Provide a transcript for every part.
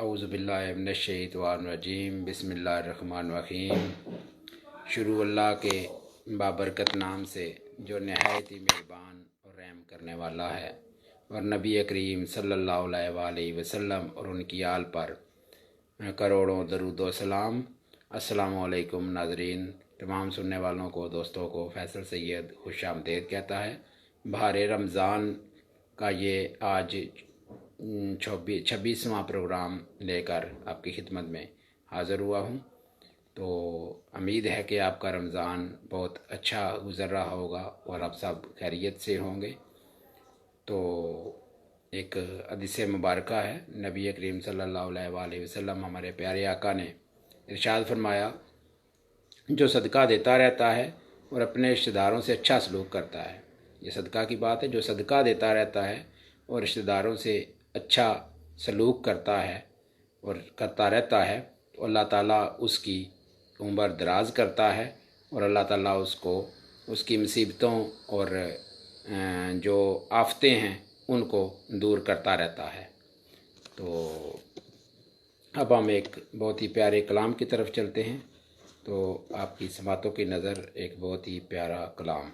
औज़ु बिल्लाहि मिनश्शैतानिर्रजीम बिस्मिल्लाहिर्रहमानिर्रहीम। शुरू अल्लाह के बाबरकत नाम से जो नहायत ही मेहरबान और रहम करने वाला है, और नबी करीम सल्लल्लाहु अलैहि वसल्लम और उनकी आल पर करोड़ों दरूद व सलाम। अस्सलामु अलैकुम नाज़रीन, तमाम सुनने वालों को, दोस्तों को फैसल सैयद खुश आमदीद कहता है। बहार रमज़ान का ये आज 26वां प्रोग्राम लेकर आपकी खिदमत में हाज़िर हुआ हूँ। तो उम्मीद है कि आपका रमज़ान बहुत अच्छा गुज़र रहा होगा और आप सब खैरियत से होंगे। तो एक हदीस मुबारक है, नबी करीम सल्लल्लाहु अलैहि वसल्लम हमारे प्यारे आका ने इरशाद फरमाया, जो सदका देता रहता है और अपने रिश्तेदारों से अच्छा सलूक करता है, ये सदका की बात है, जो सदका देता रहता है और रिश्तेदारों से अच्छा सलूक करता है और करता रहता है, तो अल्लाह ताला उसकी उम्र दराज करता है और अल्लाह ताला उसको उसकी मुसीबतों और जो आफतें हैं उनको दूर करता रहता है। तो अब हम एक बहुत ही प्यारे कलाम की तरफ चलते हैं। तो आपकी समातों की नज़र एक बहुत ही प्यारा कलाम।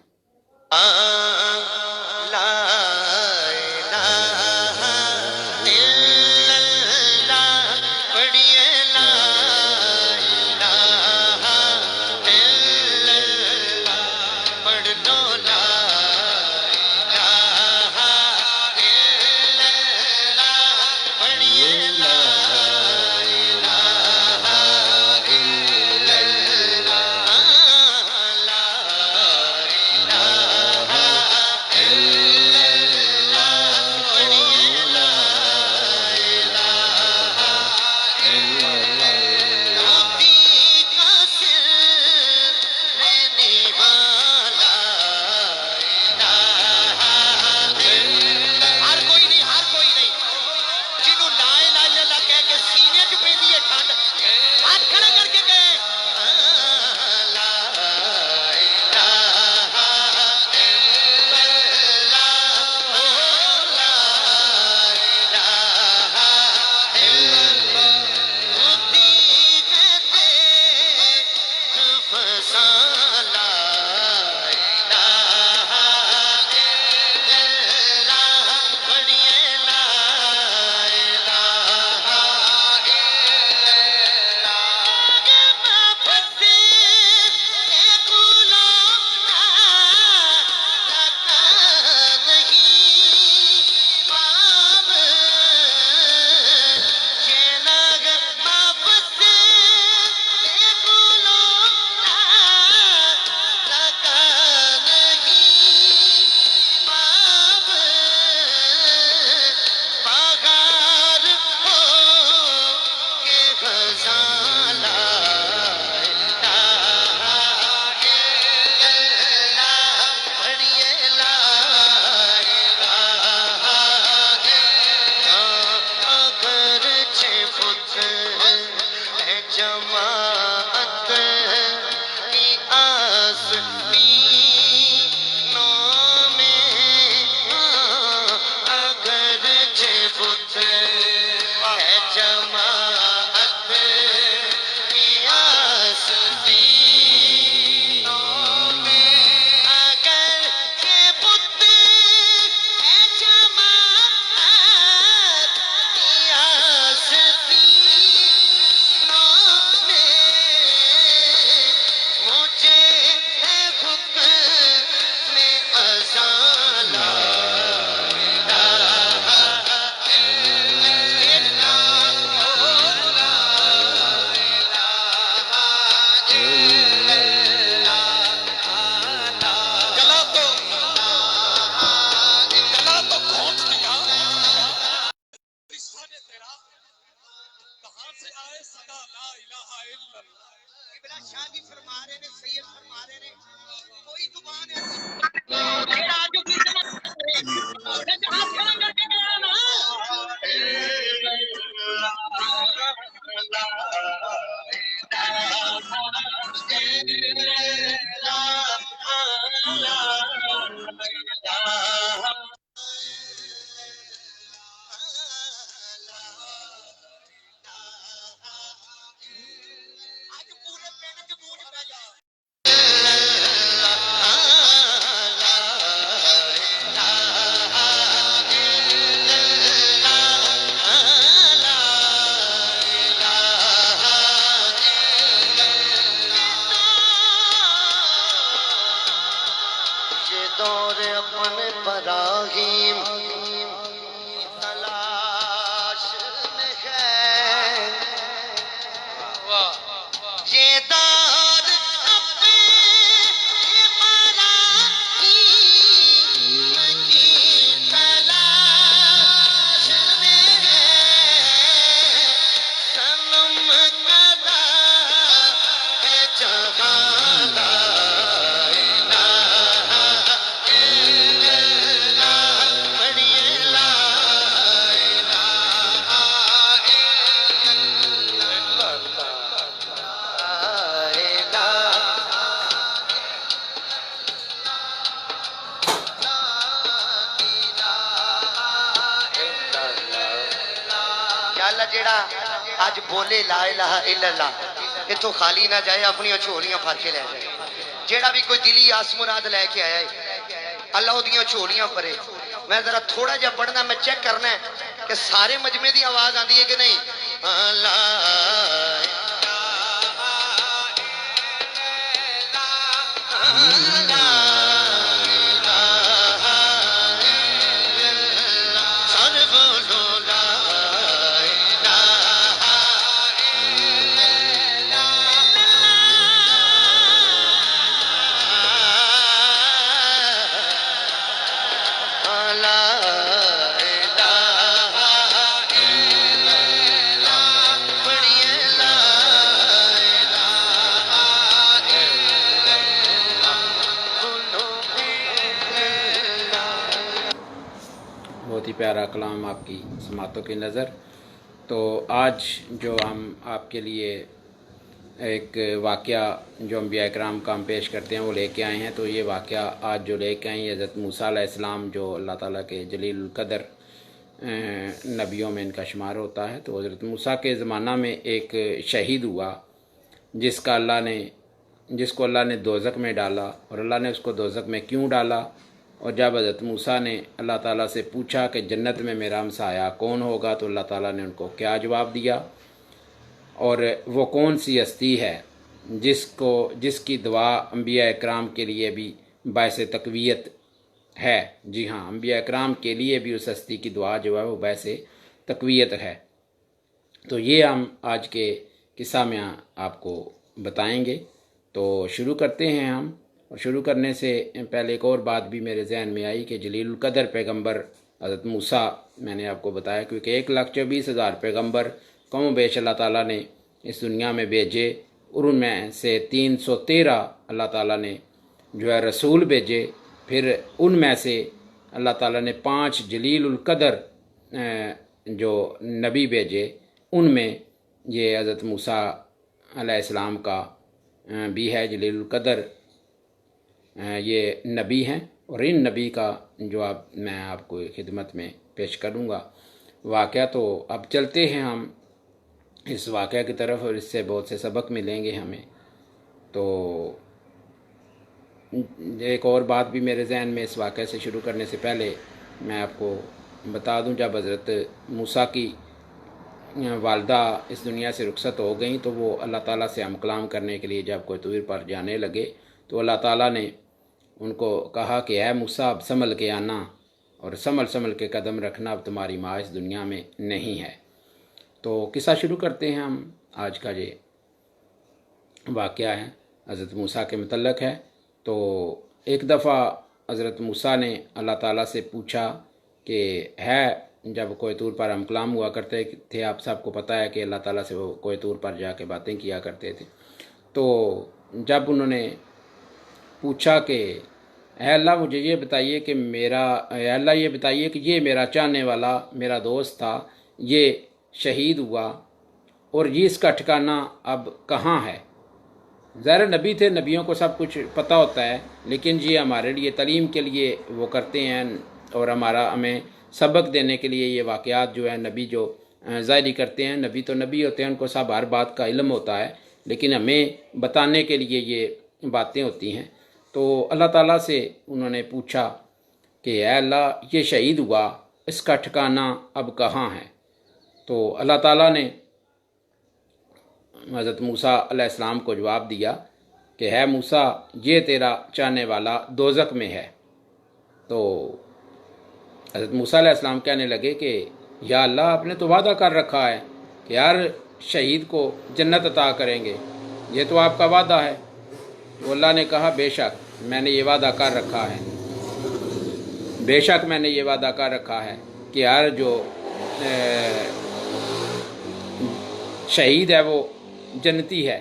اللہ جیڑا آج بولے لا الہ الا اللہ اتھوں خالی نہ جائے، اپنی جھولیاں بھر کے لے جائے۔ جیڑا بھی کوئی دلی آس مراد لے کے آیا ہے اللہ وہ دیاں جھولیاں بھرے۔ میں ذرا تھوڑا جہا پڑھنا، میں چیک کرنا ہے کہ سارے مجمع دی آواز آندی ہے کہ نہیں۔ بہت ہی پیارا کلام آپ کی سماعتوں کی نظر۔ تو آج جو ہم آپ کے لیے ایک واقعہ جو انبیاء اکرام کا ہم پیش کرتے ہیں وہ لے کے آئے ہیں، تو یہ واقعہ آج جو لے کے آئے ہیں حضرت موسیٰ علیہ السلام، جو اللہ تعالیٰ کے جلیل القدر نبیوں میں ان کا شمار ہوتا ہے۔ تو حضرت موسیٰ کے زمانہ میں ایک شہید ہوا جس کو اللہ نے دوزخ میں ڈالا، اور اللہ نے اس کو دوزخ میں کیوں ڈالا؟ اور جب حضرت موسیٰ نے اللہ تعالیٰ سے پوچھا کہ جنت میں میرا ہمسایہ کون ہوگا، تو اللہ تعالیٰ نے ان کو کیا جواب دیا، اور وہ کون سی ہستی ہے جس کی دعا انبیاء اکرام کے لیے بھی باعث تقویت ہے۔ جی ہاں، انبیاء اکرام کے لیے بھی اس ہستی کی دعا جو ہے وہ باعث تقویت ہے۔ تو یہ ہم آج کے قصہ میں آپ کو بتائیں گے۔ تو شروع کرتے ہیں ہم، اور شروع کرنے سے پہلے ایک اور بات بھی میرے ذہن میں آئی کہ جلیل القدر پیغمبر حضرت موسیٰ، میں نے آپ کو بتایا کیونکہ 1,24,000 پیغمبر کم و بیش اللہ تعالیٰ نے اس دنیا میں بھیجے، اور ان میں سے 313 اللہ تعالیٰ نے جو ہے رسول بھیجے، پھر ان میں سے اللہ تعالیٰ نے 5 جلیل القدر جو نبی بھیجے، ان میں یہ حضرت موسیٰ علیہ السلام کا بھی ہے جلیل القدر، یہ نبی ہیں، اور ان نبی کا جواب میں آپ کو خدمت میں پیش کروں گا واقعہ۔ تو اب چلتے ہیں ہم اس واقعہ کی طرف، اور اس سے بہت سے سبق ملیں گے ہمیں۔ تو ایک اور بات بھی میرے ذہن میں اس واقعے سے شروع کرنے سے پہلے میں آپ کو بتا دوں، جب حضرت موسیٰ کی والدہ اس دنیا سے رخصت ہو گئیں تو وہ اللہ تعالیٰ سے ہم کلام کرنے کے لیے جب کوئی طور پر جانے لگے تو اللہ تعالیٰ نے ان کو کہا کہ اے موسیٰ اب سنبھل کے آنا، اور سنبھل کے قدم رکھنا، اب تمہاری ماں اس دنیا میں نہیں ہے۔ تو قصہ شروع کرتے ہیں ہم۔ آج کا یہ واقعہ ہے حضرت موسیٰ کے متعلق ہے۔ تو ایک دفعہ حضرت موسیٰ نے اللہ تعالیٰ سے پوچھا کہ جب کوئی طور پر ہم کلام ہوا کرتے تھے، آپ سب کو پتہ ہے کہ اللہ تعالیٰ سے وہ کوئی طور پر جا کے باتیں کیا کرتے تھے۔ تو جب انہوں نے پوچھا کہ اے اللہ مجھے یہ بتائیے کہ یہ میرا چاہنے والا میرا دوست تھا، یہ شہید ہوا، اور یہ اس کا ٹھکانہ اب کہاں ہے؟ ظاہر نبی تھے، نبیوں کو سب کچھ پتہ ہوتا ہے، لیکن یہ ہمارے لیے تعلیم کے لیے وہ کرتے ہیں، اور ہمیں سبق دینے کے لیے یہ واقعات جو ہیں نبی جو ظاہری کرتے ہیں، نبی تو نبی ہوتے ہیں، ان کو سب ہر بات کا علم ہوتا ہے، لیکن ہمیں بتانے کے لیے یہ باتیں ہوتی ہیں۔ تو اللہ تعالیٰ سے انہوں نے پوچھا کہ اے اللہ یہ شہید ہوا، اس کا ٹھکانہ اب کہاں ہے؟ تو اللہ تعالیٰ نے حضرت موسیٰ علیہ السلام کو جواب دیا کہ اے موسیٰ یہ تیرا چاہنے والا دوزخ میں ہے۔ تو حضرت موسیٰ علیہ السلام کہنے لگے کہ یا اللہ آپ نے تو وعدہ کر رکھا ہے کہ ہر شہید کو جنت عطا کریں گے، یہ تو آپ کا وعدہ ہے۔ تو اللہ نے کہا بے شک میں نے یہ وعدہ کر رکھا ہے، بے شک میں نے یہ وعدہ کر رکھا ہے کہ ہر جو شہید ہے وہ جنتی ہے،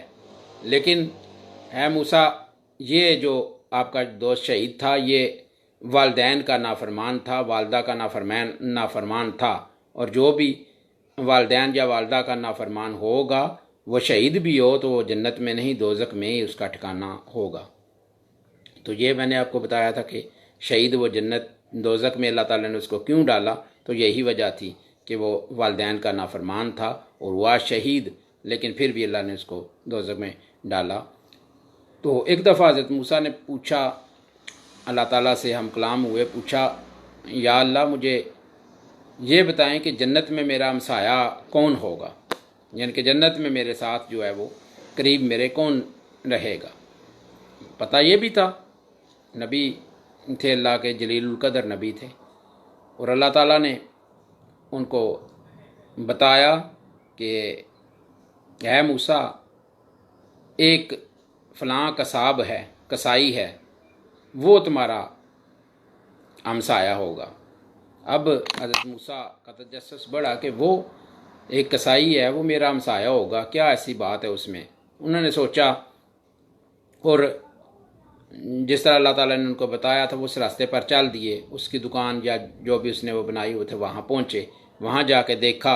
لیکن اے موسیٰ یہ جو آپ کا دوست شہید تھا یہ والدین کا نافرمان تھا، والدہ کا نافرمان تھا، اور جو بھی والدین یا والدہ کا نافرمان ہوگا وہ شہید بھی ہو تو وہ جنت میں نہیں دوزخ میں ہی اس کا ٹھکانہ ہوگا۔ تو یہ میں نے آپ کو بتایا تھا کہ شہید وہ دوزخ میں اللہ تعالیٰ نے اس کو کیوں ڈالا، تو یہی وجہ تھی کہ वो वालिदैन का नाफरमान था और हुआ शहीद, लेकिन फिर भी अल्लाह ने उसको दोज़ख में डाला। तो एक दफ़ा हज़रत मूसा ने पूछा, अल्लाह ताला से हम कलाम हुए, पूछा या अल्लाह मुझे ये बताएं कि जन्नत में मेरा हमसाया कौन होगा, यानी कि जन्नत में मेरे साथ जो है वो करीब मेरे कौन रहेगा। पता ये भी था, नबी थे, अल्लाह के जलीलुल कदर नबी थे, और अल्लाह ताला ने उनको बताया कि है मूसा, एक फ़लाँ कसाब है, कसाई है, वो तुम्हारा हमसाया होगा। अब हज़रत मूसा का तजस्सुस बढ़ा कि वो एक कसाई है, वो मेरा हमसाया होगा, क्या ऐसी बात है उसमें। उन्होंने सोचा, और जिस तरह अल्लाह ताला ने उनको बताया था वो उस रास्ते पर चल दिए। उसकी दुकान या जो भी उसने वो बनाई हुई थे वहाँ पहुँचे, वहाँ जाके देखा,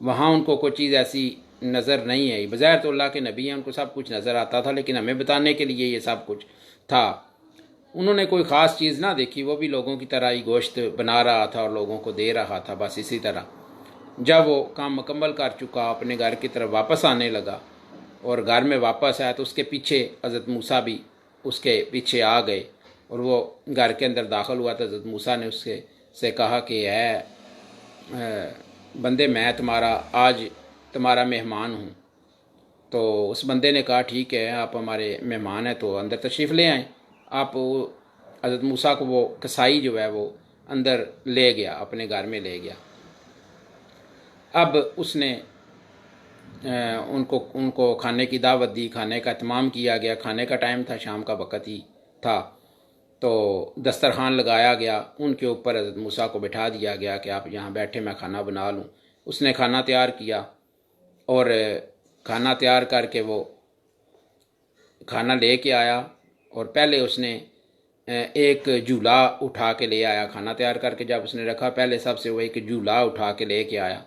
वहाँ उनको कोई चीज़ ऐसी नज़र नहीं आई। बज़ाहिर तो अल्लाह के नबी हैं, उनको सब कुछ नज़र आता था, लेकिन हमें बताने के लिए ये सब कुछ था। उन्होंने कोई ख़ास चीज़ ना देखी, वो भी लोगों की तरह ही गोश्त बना रहा था और लोगों को दे रहा था, बस इसी तरह। जब वो काम मुकम्मल कर चुका, अपने घर की तरफ वापस आने लगा और घर में वापस आया तो उसके पीछे हज़रत मूसा भी उसके पीछे आ गए, और वो घर के अंदर दाखिल हुआ तो हज़रत मूसा ने उसके से कहा कि बंदे, मैं आज तुम्हारा मेहमान हूँ। तो उस बंदे ने कहा ठीक है, आप हमारे मेहमान हैं तो अंदर तशरीफ़ ले आएँ। आप हज़रत मूसा को वो कसाई जो है वो अंदर ले गया, अपने घर में ले गया। अब उसने उनको खाने की दावत दी, खाने का इत्माम किया गया। खाने का टाइम था, शाम का वक़्त ही था, तो दस्तरखान लगाया गया, उनके ऊपर हज़रत मूसा को बिठा दिया गया कि आप यहाँ बैठे, मैं खाना बना लूँ। उसने खाना तैयार किया और खाना तैयार करके वो खाना ले के आया, और पहले उसने एक झूला उठा के ले आया। खाना तैयार करके जब उसने रखा, पहले सबसे वो एक झूला उठा के ले के आया,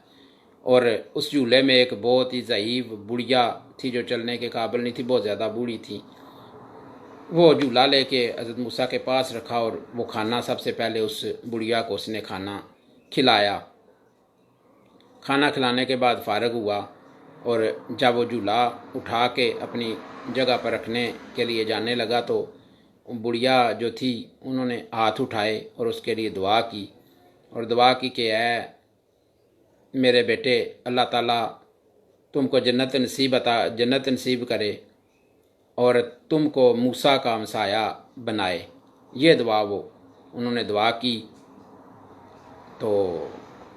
और उस झूले में एक बहुत ही ज़ईफ़ बुढ़िया थी जो चलने के काबिल नहीं थी, बहुत ज़्यादा बूढ़ी थी। वो झूला लेके हज़रत मूसा के पास रखा और वो खाना सबसे पहले उस बुढ़िया को उसने खाना खिलाया। खाना खिलाने के बाद फ़ारग हुआ, और जब वो झूला उठा के अपनी जगह पर रखने के लिए जाने लगा तो बुढ़िया जो थी उन्होंने हाथ उठाए और उसके लिए दुआ की, और दुआ की कि ऐ मेरे बेटे, अल्लाह ताला तुमको जन्नत नसीब करे और तुमको मूसा का हमसाया बनाए। ये दुआ उन्होंने दुआ की। तो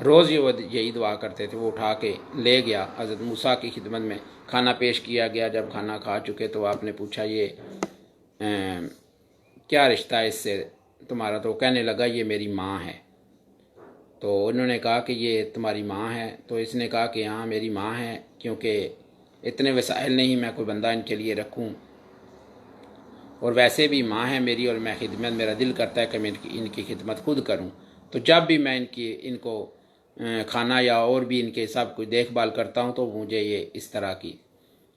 रोज़ ये वो यही दुआ करते थे। वो उठा के ले गया, हज़रत मूसा की खिदमत में खाना पेश किया गया। जब खाना खा चुके तो आपने पूछा ये क्या रिश्ता है इससे तुम्हारा? तो कहने लगा ये मेरी माँ है। तो उन्होंने कहा कि ये तुम्हारी माँ है? तो इसने कहा कि हाँ मेरी माँ है, क्योंकि इतने वसाइल नहीं मैं कोई बंदा इनके लिए रखूँ, और वैसे भी माँ है मेरी और मैं खिदमत, मेरा दिल करता है कि मैं इनकी खिदमत खुद करूँ। तो जब भी मैं इनको खाना या और भी इनके सब कुछ देखभाल करता हूँ तो मुझे ये इस तरह की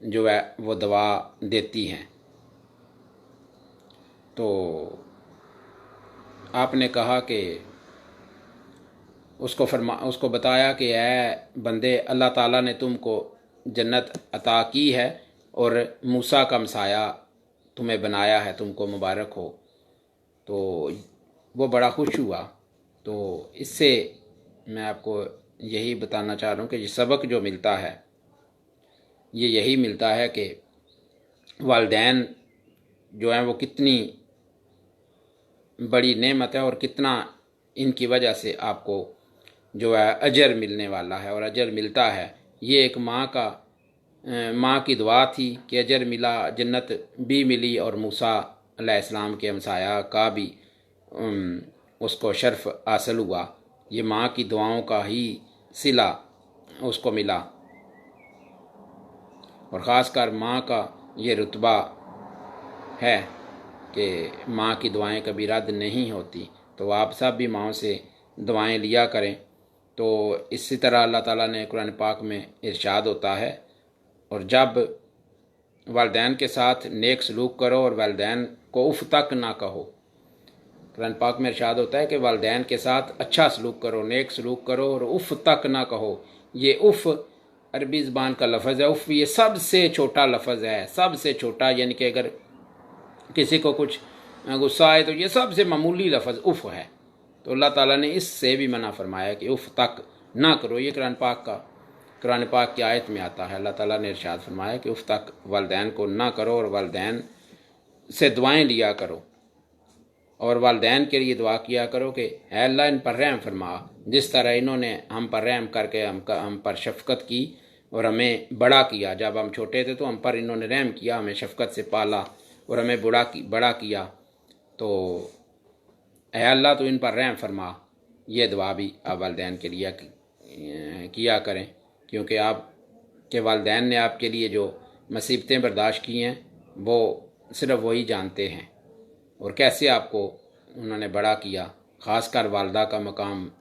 जो है वो दवा देती हैं। तो आपने कहा कि उसको बताया कि ऐ बंदे, अल्लाह ताला ने तुमको जन्नत अता की है और मूसा का हमसाया तुम्हें बनाया है, तुमको मुबारक हो। तो वो बड़ा खुश हुआ। तो इससे मैं आपको यही बताना चाह रहा हूँ कि ये सबक जो मिलता है ये यही मिलता है कि वालिदैन जो हैं वो कितनी बड़ी नेमत है और कितना इनकी वजह से आपको जो है अजर मिलने वाला है और अजर मिलता है। ये एक माँ की दुआ थी कि अजर मिला, जन्नत भी मिली और मूसा अलैहिस्सलाम के हमसाया का भी उसको शर्फ हासिल हुआ। ये माँ की दुआओं का ही सिला उसको मिला, और ख़ासकर माँ का ये रुतबा है कि माँ की दुआएं कभी रद्द नहीं होती। तो आप सब भी माँओं से दुआएं लिया करें। तो इसी तरह अल्लाह ताला ने कुरान पाक में इरशाद होता है, और जब वालिदैन के साथ नेक सलूक करो और वालिदैन को उफ तक ना कहो। कुरान पाक में इरशाद होता है कि वालिदैन के साथ अच्छा सलूक करो, नेक सलूक करो और उफ़ तक ना कहो। ये उफ़ अरबी ज़बान का लफ्ज़ है। उफ़ ये सबसे छोटा लफ्ज़ है, सबसे छोटा, यानी कि अगर किसी को कुछ गुस्सा आए तो ये सबसे मामूली लफ्ज़ उफ़ है। तो अल्लाह ताला ने इससे भी मना फरमाया कि उफ़ तक ना करो। ये कुरान पाक की आयत में आता है। अल्लाह ताला ने इरशाद फरमाया कि उफ़ तक वालिदैन को ना करो और वालिदैन से दुआएं लिया करो और वालिदैन के लिए दुआ किया करो कि ऐ अल्लाह इन पर रहम फरमा, जिस तरह इन्होंने हम पर रहम करके हम पर शफ़क़त की और हमें बड़ा किया। जब हम छोटे थे तो हम पर इन्होंने रहम किया, हमें शफ़क़त से पाला और हमें बड़ा किया। तो ऐ अल्लाह तो इन पर रहम फरमा। ये दुआ भी आप वालिदैन के लिए किया करें, क्योंकि आपके वालिदैन ने आपके लिए जो मुसीबतें बर्दाश्त की हैं वो सिर्फ़ वही जानते हैं, और कैसे आपको उन्होंने बड़ा किया। ख़ासकर वालदा का मकाम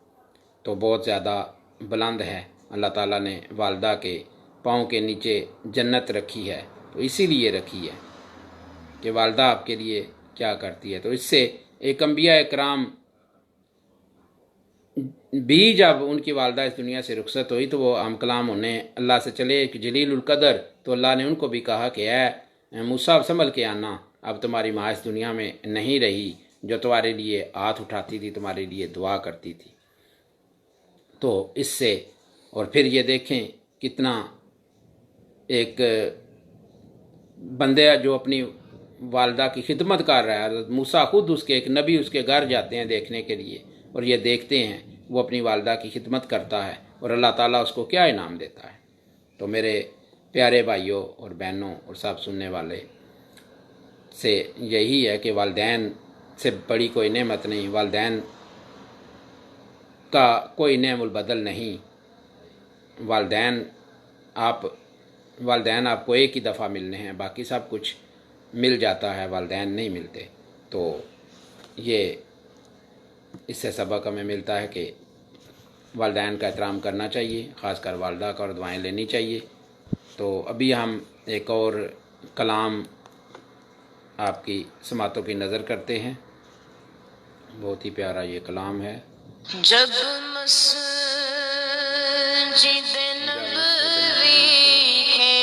तो बहुत ज़्यादा बुलंद है। अल्लाह ताला ने वालदा के पाँव के नीचे जन्नत रखी है, तो इसीलिए रखी है कि वालदा आपके लिए क्या करती है। तो इससे एक अंबिया इकराम भी जब उनकी वालदा इस दुनिया से रुखसत हुई तो वो हम कलाम होने अल्लाह से चले कि जलीलुल कदर, तो अल्लाह ने उनको भी कहा कि ऐ मूसा संभल के आना, अब तुम्हारी माँ इस दुनिया में नहीं रही जो तुम्हारे लिए हाथ उठाती थी, तुम्हारे लिए दुआ करती थी। तो इससे और फिर ये देखें कितना एक बंदे जो अपनी वालदा की खिदमत कर रहा है। मूसा खुद उसके एक नबी उसके घर जाते हैं देखने के लिए, और ये देखते हैं वो अपनी वालदा की खिदमत करता है और अल्लाह ताला उसको क्या इनाम देता है। तो मेरे प्यारे भाइयों और बहनों और सब सुनने वाले से यही है कि वालिदैन से बड़ी कोई नेमत नहीं, वालिदैन का कोई नेमुल बदल नहीं। वालिदैन आपको एक ही दफ़ा मिलने हैं, बाकी सब कुछ मिल जाता है, वालिदैन नहीं मिलते। तो ये इससे सबक हमें मिलता है कि वालिदैन का एहतराम करना चाहिए, ख़ासकर वालदा का, और दुआएं लेनी चाहिए। तो अभी हम एक और कलाम आपकी समातों की नज़र करते हैं। बहुत ही प्यारा ये कलाम है। जब मस्जिद नबवी के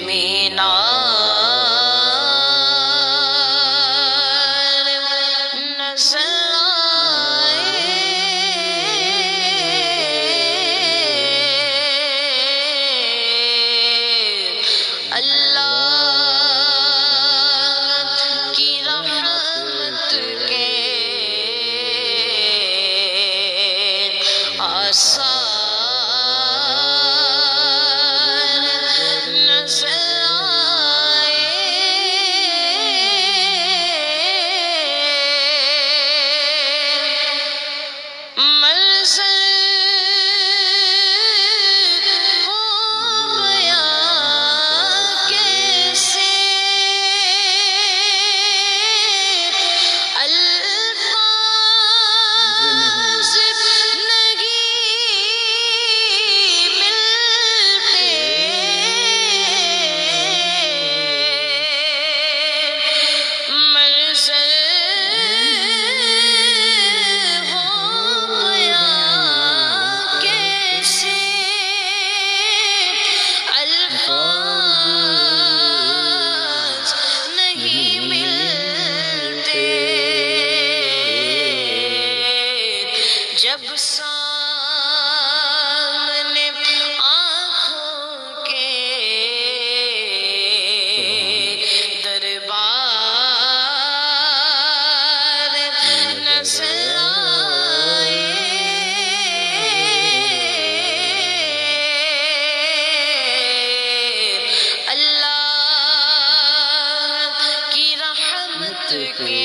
मीनार नज़र आए, अल्लाह की रहमत के आसार नज़र आए, मंज़र हो गया कैसे, अल्फाज़ नहीं मिलते, मंज़र हो गया कैसे, अल्फाज़ नहीं मिलते, जब सामने आँखों के दरबार नज़र आए, अल्लाह की रहमत के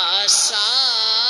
आसार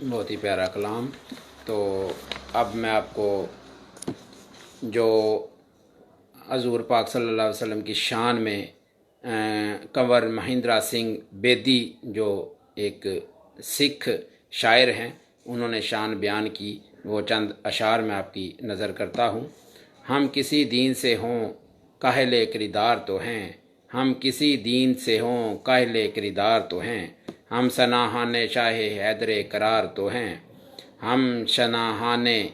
बहुत ही प्यारा कलाम। तो अब मैं आपको जो हज़ूर पाक सल्लल्लाहु अलैहि वसल्लम की शान में कंवर महिंद्रा सिंह बेदी जो एक सिख शायर हैं, उन्होंने शान बयान की, वो चंद अशार में आपकी नज़र करता हूँ। हम किसी दीन से हों काहिले किरदार तो हैं, हम किसी दीन से हों काहिले किरदार तो हैं, हम सनाहाने शाहे हैदरे करार तो हैं, हम शनाहाने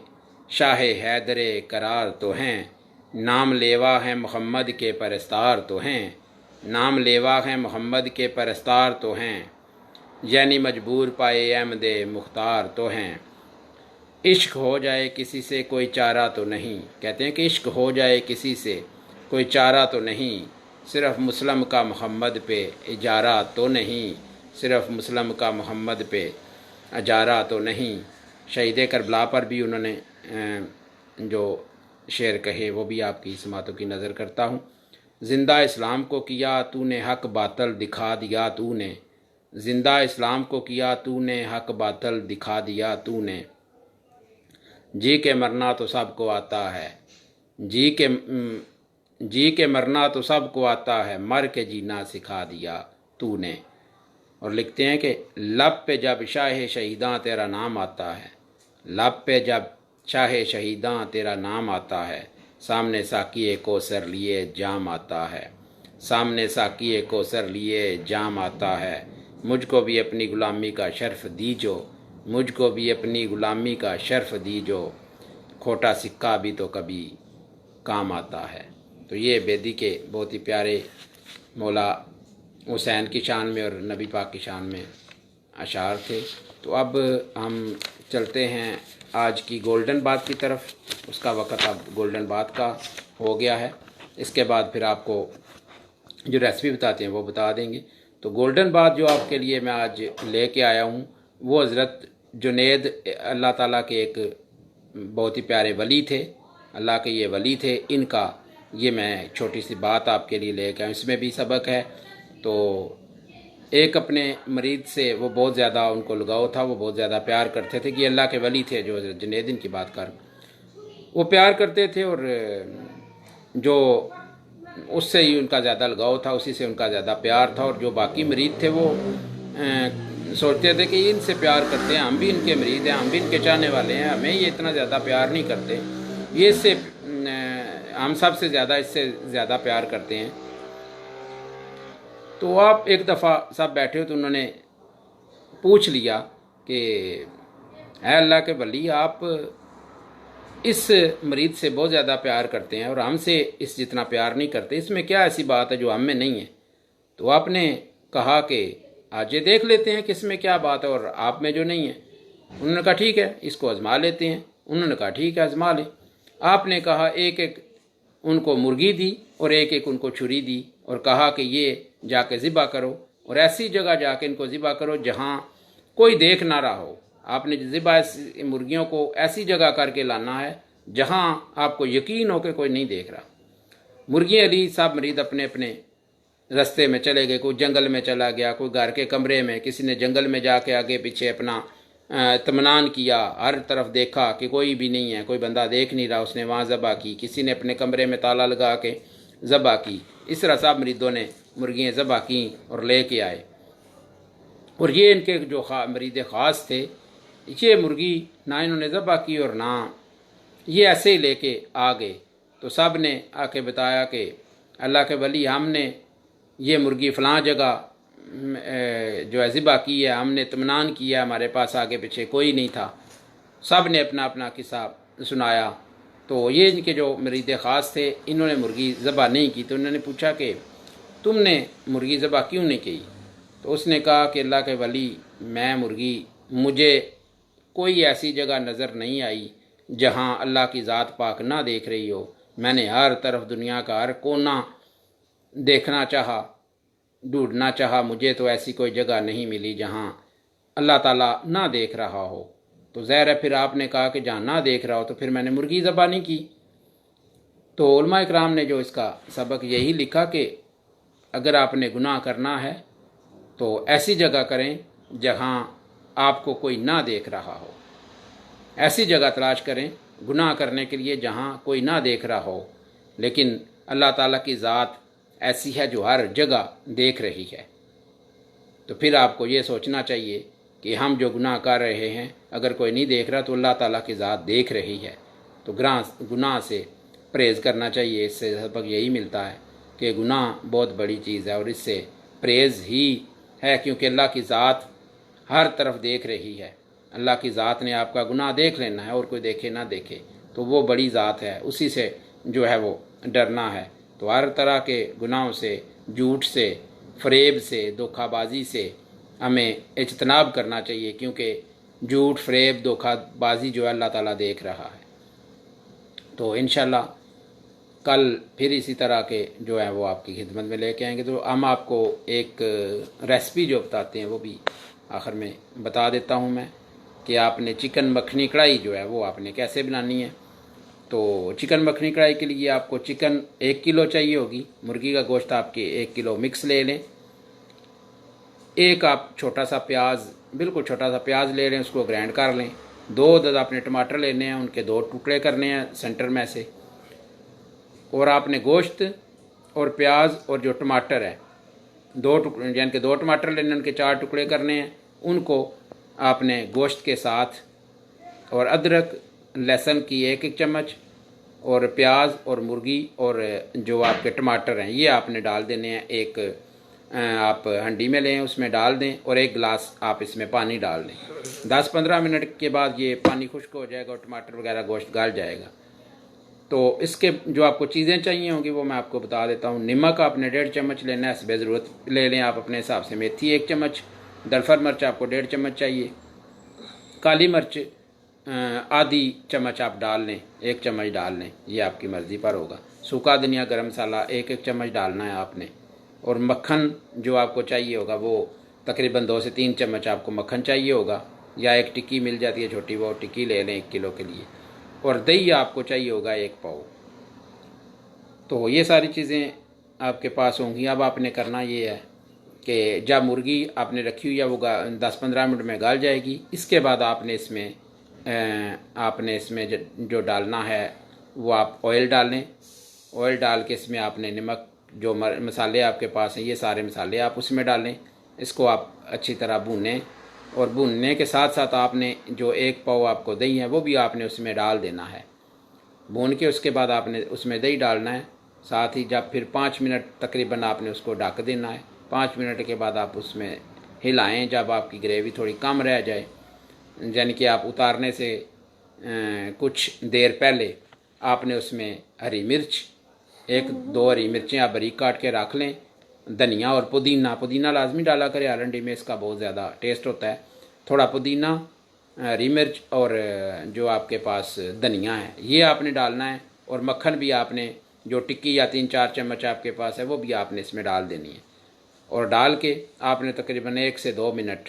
शाहे हैदरे करार तो हैं, नाम लेवा है मोहम्मद के परस्तार तो हैं, नाम लेवा है मोहम्मद के परस्तार तो हैं, यानी मजबूर पाए अहमद मुख्तार तो हैं। इश्क हो जाए किसी से कोई चारा तो नहीं, कहते हैं कि इश्क हो जाए किसी से कोई चारा तो नहीं, सिर्फ़ मुस्लिम का मोहम्मद पे इजारा तो नहीं, सिर्फ़ मुस्लिम का मोहम्मद पे इजारा तो नहीं। शहीद करबला पर भी उन्होंने जो शेर कहे वो भी आपकी समातों की नज़र करता हूँ। ज़िंदा इस्लाम को किया तूने हक बातल दिखा दिया तूने, ज़िंदा इस्लाम को किया तूने हक बातल दिखा दिया तूने, जी के मरना तो सबको आता है, जी के मरना तो सबको आता है, मर के जीना सिखा दिया तूने। और लिखते हैं कि लब पे जब शाह शहीदां तेरा नाम आता है, लब पे जब शाह शहीदां तेरा नाम आता है, सामने साकिए कोसर लिए जाम आता है, सामने साकिए कोसर लिए जाम आता है, मुझको भी अपनी ग़ुलामी का शर्फ दीजो, मुझको भी अपनी ग़ुलामी का शर्फ दीजो, खोटा सिक्का भी तो कभी काम आता है। तो ये बेदी के बहुत ही प्यारे मौला हुसैन की शान में और नबी पाक की शान में अशार थे। तो अब हम चलते हैं आज की गोल्डन बात की तरफ। उसका वक़्त अब गोल्डन बात का हो गया है। इसके बाद फिर आपको जो रेसिपी बताते हैं वो बता देंगे। तो गोल्डन बात जो आपके लिए मैं आज लेके आया हूँ वो हज़रत जुनैद अल्लाह ताला के एक बहुत ही प्यारे वली थे, अल्लाह के ये वली थे। इनका ये मैं छोटी सी बात आपके लिए लेके आया हूँ, इसमें भी सबक है। तो एक अपने मरीद से वो बहुत ज़्यादा उनको लगाव था, वो बहुत ज़्यादा प्यार करते थे कि अल्लाह के वली थे जो जुनैद की बात कर, वो प्यार करते थे और जो उससे ही उनका ज़्यादा लगाव था, उसी से उनका ज़्यादा प्यार था। और जो बाकी मरीद थे वो सोचते थे कि इनसे प्यार करते हैं, हम भी इनके मरीद हैं, हम भी इनके चाहने वाले हैं, हमें ये इतना ज़्यादा प्यार नहीं करते, ये इससे हम सब से ज़्यादा इससे ज़्यादा प्यार करते हैं। तो आप एक दफ़ा सब बैठे हो तो उन्होंने पूछ लिया कि है अल्लाह के वली, आप इस मरीद से बहुत ज़्यादा प्यार करते हैं और हमसे इस जितना प्यार नहीं करते, इसमें क्या ऐसी बात है जो हम में नहीं है? तो आपने कहा कि आज ये देख लेते हैं कि इसमें क्या बात है और आप में जो नहीं है। उन्होंने कहा ठीक है, इसको आजमा लेते हैं। उन्होंने कहा ठीक है, आजमा लें। आपने कहा एक एक उनको मुर्गी दी और एक एक उनको छुरी दी और कहा कि ये जाके ज़िबा करो और ऐसी जगह जाके इनको ज़िबा करो जहाँ कोई देख ना रहा हो। आपने ज़िबा मुर्गियों को ऐसी जगह करके लाना है जहाँ आपको यकीन हो कि कोई नहीं देख रहा। मुर्गियाँ ली, सब मरीद अपने अपने रास्ते में चले गए। कोई जंगल में चला गया, कोई घर के कमरे में, किसी ने जंगल में जाके आगे पीछे अपना इत्मीनान किया, हर तरफ देखा कि कोई भी नहीं है, कोई बंदा देख नहीं रहा, उसने वहाँ ज़बा की। किसी ने अपने कमरे में ताला लगा के ज़बा की। इस तरह सब मरीदों ने मुर्गियाँ ज़बा की और ले के आए। और ये इनके जो मरीद ख़ास थे, ये मुर्गी ना इन्होंने ज़बा की और ना ये ऐसे ही लेके आ गए। तो सब ने आके बताया कि अल्लाह के वली, हमने ये मुर्गी फ़लाँ जगह जो है ज़िबा की है, हमने इत्मीनान किया, हमारे पास आगे पीछे कोई नहीं था। सब ने अपना अपना किस्सा सुनाया। तो ये इनके जो मरीद ख़ास थे, इन्होंने मुर्गी ज़बा नहीं की। तो उन्होंने पूछा कि तुमने मुर्गी ज़बा क्यों नहीं की? तो उसने कहा कि अल्लाह के वली, मैं मुर्गी, मुझे कोई ऐसी जगह नज़र नहीं आई जहाँ अल्लाह की ज़ात पाक ना देख रही हो। मैंने हर तरफ दुनिया का हर कोना देखना चाहा, ढूंढना चाहा, मुझे तो ऐसी कोई जगह नहीं मिली जहाँ अल्लाह ताला ना देख रहा हो। तो ज़ाहिर है फिर आपने कहा कि जहाँ ना देख रहा हो तो फिर मैंने मुर्गी ज़बा नहीं की। तो उलमा इकराम ने जो इसका सबक यही लिखा कि अगर आपने गुनाह करना है तो ऐसी जगह करें जहाँ आपको कोई ना देख रहा हो। ऐसी जगह तलाश करें गुनाह करने के लिए जहाँ कोई ना देख रहा हो, लेकिन अल्लाह ताला की ज़ात ऐसी है जो हर जगह देख रही है। तो फिर आपको ये सोचना चाहिए कि हम जो गुनाह कर रहे हैं अगर कोई नहीं देख रहा तो अल्लाह ताला की ज़ात देख रही है। तो गुनाह से परहेज़ करना चाहिए। इससे सबक यही मिलता है कि गुनाह बहुत बड़ी चीज़ है और इससे परहेज़ ही है, क्योंकि अल्लाह की ज़ात हर तरफ देख रही है। अल्लाह की ज़ात ने आपका गुनाह देख लेना है और कोई देखे ना देखे, तो वो बड़ी ज़ात है, उसी से जो है वो डरना है। तो हर तरह के गुनाहों से, झूठ से, फ़रेब से, धोखाबाजी से हमें इज्तनाब करना चाहिए, क्योंकि झूठ, फ़रेब, धोखाबाजी जो है अल्लाह ताला देख रहा है। तो इंशाल्लाह कल फिर इसी तरह के जो है वो आपकी खिदमत में लेके आएंगे। तो हम आपको एक रेसिपी जो बताते हैं वो भी आखिर में बता देता हूँ मैं, कि आपने चिकन मखनी कढ़ाई जो है वो आपने कैसे बनानी है। तो चिकन मखनी कढ़ाई के लिए आपको चिकन 1 किलो चाहिए होगी। मुर्गी का गोश्त आपके 1 किलो मिक्स ले लें। एक आप छोटा सा प्याज, बिल्कुल छोटा सा प्याज ले लें, उसको ग्राइंड कर लें। 2 दस आपने टमाटर लेने हैं, उनके 2 टुकड़े करने हैं सेंटर में से। और आपने गोश्त और प्याज और जो टमाटर है 2 टुकड़े, यानी कि 2 टमाटर लेने, उनके 4 टुकड़े करने हैं। उनको आपने गोश्त के साथ, और अदरक लहसुन की 1-1 चम्मच, और प्याज और मुर्गी और जो आपके टमाटर हैं ये आपने डाल देने हैं। एक आप हंडी में लें, उसमें डाल दें, और 1 गिलास आप इसमें पानी डाल दें। 10-15 मिनट के बाद ये पानी खुश्क हो जाएगा और टमाटर वगैरह गोश्त गल जाएगा। तो इसके जो आपको चीज़ें चाहिए होंगी वो मैं आपको बता देता हूँ। नमक आपने 1.5 चम्मच लेना है, हस्बे ज़रूरत ले लें आप अपने हिसाब से। मेथी 1 चम्मच, दरफर मिर्च आपको 1.5 चम्मच चाहिए। काली मिर्च आधी चम्मच आप डाल लें, 1 चम्मच डाल लें, ये आपकी मर्ज़ी पर होगा। सूखा धनिया, गरम मसाला 1-1 चम्मच डालना है आपने। और मक्खन जो आपको चाहिए होगा वो तकरीबन 2 से 3 चम्मच आपको मक्खन चाहिए होगा, या एक टिक्की मिल जाती है छोटी, वो टिक्की ले लें 1 किलो के लिए। और दही आपको चाहिए होगा 1 पाव। तो ये सारी चीज़ें आपके पास होंगी। अब आपने करना ये है कि जब मुर्गी आपने रखी हुई है वो 10-15 मिनट में गल जाएगी। इसके बाद आपने इसमें जो डालना है वो आप ऑयल डालें। ऑयल डाल के इसमें आपने नमक, जो मसाले आपके पास हैं ये सारे मसाले आप उसमें डालें। इसको आप अच्छी तरह भूनें, और भूनने के साथ साथ आपने जो 1 पाव आपको दही है वो भी आपने उसमें डाल देना है। भून के उसके बाद आपने उसमें दही डालना है। साथ ही जब फिर 5 मिनट तकरीबन आपने उसको ढक देना है। 5 मिनट के बाद आप उसमें हिलाएं। जब आपकी ग्रेवी थोड़ी कम रह जाए, यानी कि आप उतारने से कुछ देर पहले, आपने उसमें हरी मिर्च 1-2 हरी मिर्चें आप बारीक काट के रख लें। धनिया और पुदीना लाजमी डाला करें, आलंडी में इसका बहुत ज़्यादा टेस्ट होता है। थोड़ा पुदीना, हरी मिर्च और जो आपके पास धनिया है ये आपने डालना है। और मक्खन भी आपने, जो टिक्की या 3-4 चम्मच आपके पास है वो भी आपने इसमें डाल देनी है। और डाल के आपने तकरीबन 1 से 2 मिनट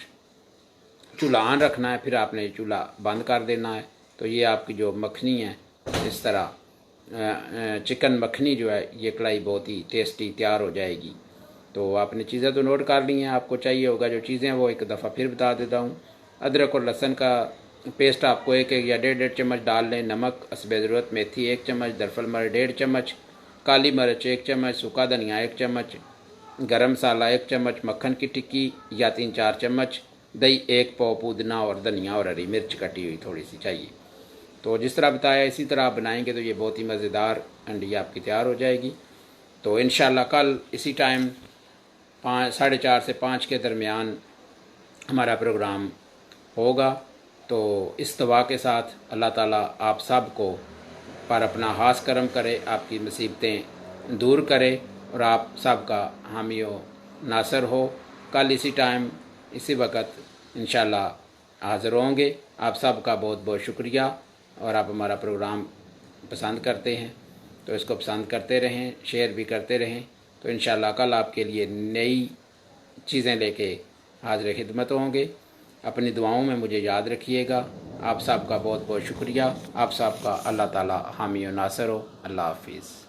चूल्हा ऑन रखना है, फिर आपने चूल्हा बंद कर देना है। तो ये आपकी जो मखनी है, इस तरह चिकन मखनी जो है ये कढ़ाई बहुत ही टेस्टी तैयार हो जाएगी। तो आपने चीज़ें तो नोट कर ली हैं, आपको चाहिए होगा जो चीज़ें वो एक दफ़ा फिर बता देता हूँ। अदरक और लहसुन का पेस्ट आपको 1 या 1.5 चम्मच डाल लें। नमक हस्बे ज़रूरत, मेथी 1 चम्मच, दरफल मिर्च 1.5 चम्मच, काली मिर्च 1 चम्मच, सूखा धनिया 1 चम्मच, गरम मसाला 1 चम्मच, मक्खन की टिक्की या 3-4 चम्मच, दही 1 पाव, पुदीना और धनिया और हरी मिर्च कटी हुई थोड़ी सी चाहिए। तो जिस तरह बताया इसी तरह आप बनाएंगे तो ये बहुत ही मज़ेदार हंडी आपकी तैयार हो जाएगी। तो इंशाल्लाह कल इसी टाइम 4:30 से 5 के दरमियान हमारा प्रोग्राम होगा। तो इस दुआ के साथ अल्लाह ताला आप सब को पर अपना खास करम करे, आपकी मुसीबतें दूर करे और आप सब का हामी व नासर हो। कल इसी टाइम इसी वक्त इंशाल्लाह हाज़िर होंगे। आप सब का बहुत बहुत शुक्रिया। और आप हमारा प्रोग्राम पसंद करते हैं तो इसको पसंद करते रहें, शेयर भी करते रहें। तो इंशाल्लाह कल आपके लिए नई चीज़ें लेके हाज़िर खिदमत होंगे। अपनी दुआओं में मुझे याद रखिएगा। आप सब का बहुत बहुत शुक्रिया। आप सब का अल्लाह ताला हामी व नासर हो। अल्लाह हाफिज़।